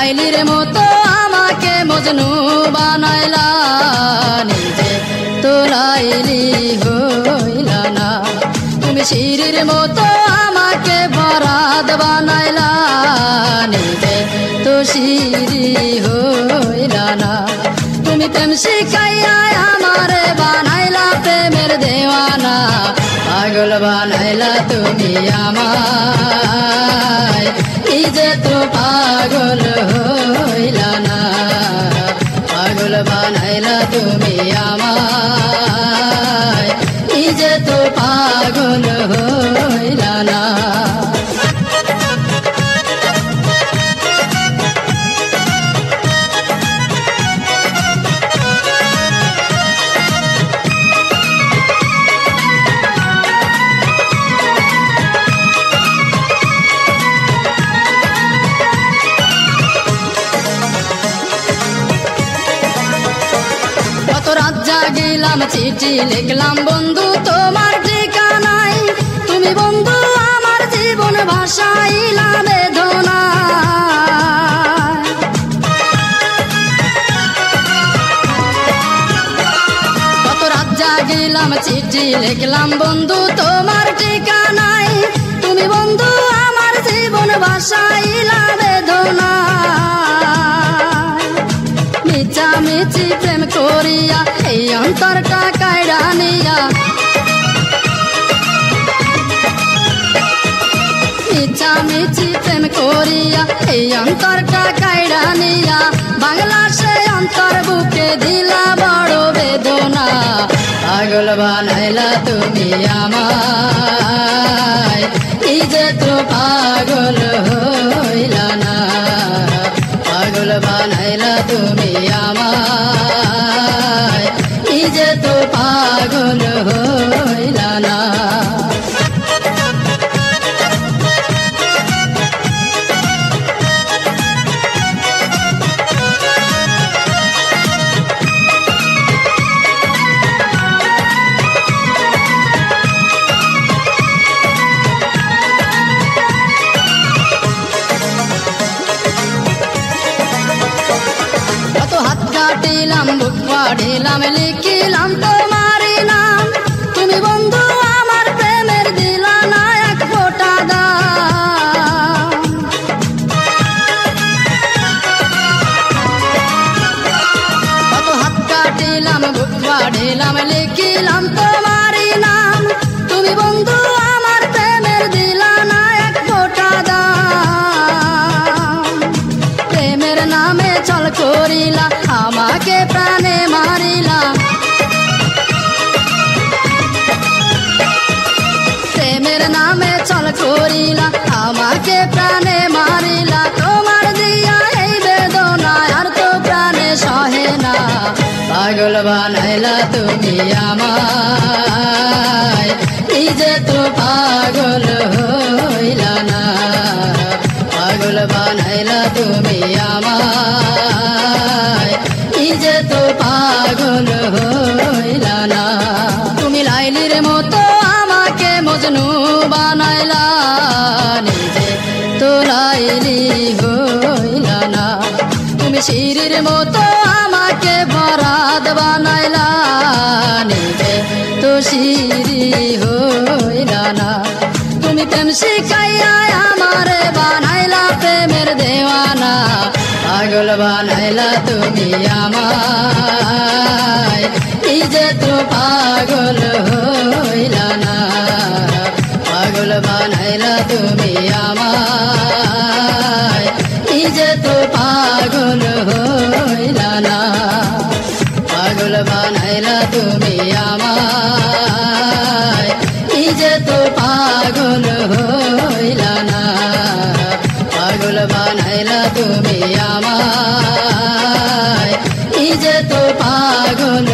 লাইলির মতো আমাকে মজনু বানাইলা, নিজে তো লাইলি হইলা না। তুমি শিরির মতো আমাকে বরাদ বানাইলা, নিজে তো শিরি হইলা না। তুমি প্রেম শিখাইয়া আমারে বানাইলা প্রেমের দেওয়ানা, পাগল বানাইলা তুমি আমায়, নিজে তো পাগল হইলা না। পাগল বানাইলা তুমি আমায়, নিজে তো পাগল হইলা না। রাত জাগিলাম চিঠি লিখলাম বন্ধু তোমার ঠিকানায়, তুমি বন্ধু আমার জীবন ভাসাইলা বেদনা। কত রাত জাগিলাম চিঠি লিখলাম বন্ধু তোমার ঠিকানায়, তুমি বন্ধু আমার জীবন ভাসাইলা বেদনা। মিছি প্রেম করিয়া এই অন্তরটা কাইড়া নিয়া, মিছি প্রেম করিয়া এই অন্তরটা কাইড়া নিয়া, বাংলা সে অন্তর বুকে দিলা বড় বেদনা। পাগল বানাইলা তুমি আমায়, নিজে তো পাগল হইলা না। পাগল বানাইলা তুমি আমায়, নিজে তো পাগল হইলা না। কাটিলাম বুক পাড়িলাম লিখিলাম তোমারই নাম, তুমি বন্ধু আমার প্রেমের দিলা না এক ফোঁটা দাম। কত হাত কাটিলাম বুক পাড়িলাম লিখিলাম তোমারই নাম, তুমি বন্ধু আমার প্রেমের দিলা না এক ফোঁটা দাম। প্রেমের নামে ছল করিলা আমাকে প্রাণে মারিলা, প্রেমের নামে ছল করিলা আমাকে প্রাণে মারিলা। তোমার দিয়া এই বেদনা আর তো প্রাণে সহে না, পাগল বানাইলা তুমি আমায়, নিজে তো পাগল হইলা না। পাগল বানাইলা তুমি আমায়, নিজে তো পাগল হইলা না। তুমি লাইলির মতো আমাকে মজনু বানাইলা, নিজে তো লাইলি হইলা না। তুমি শিরির মতো আমাকে বরাদ বানাইলা, নিজে তো শিরি হইলা না। তুমি প্রেম শিখাইয়া আমারে বানাইলা প্রেমের দেওয়ানা, পাগল বানাইলা তুমি আমায়, নিজে তো পাগল হইলা না। পাগল বানাইলা তুমি আমায়, নিজে তো পাগল হইলা না। পাগল বানাইলা তুমি আমায়, নিজে তো পাগল হইলা না। পাগল বানাইলা তুমি আমায়, নিজে তো পাগল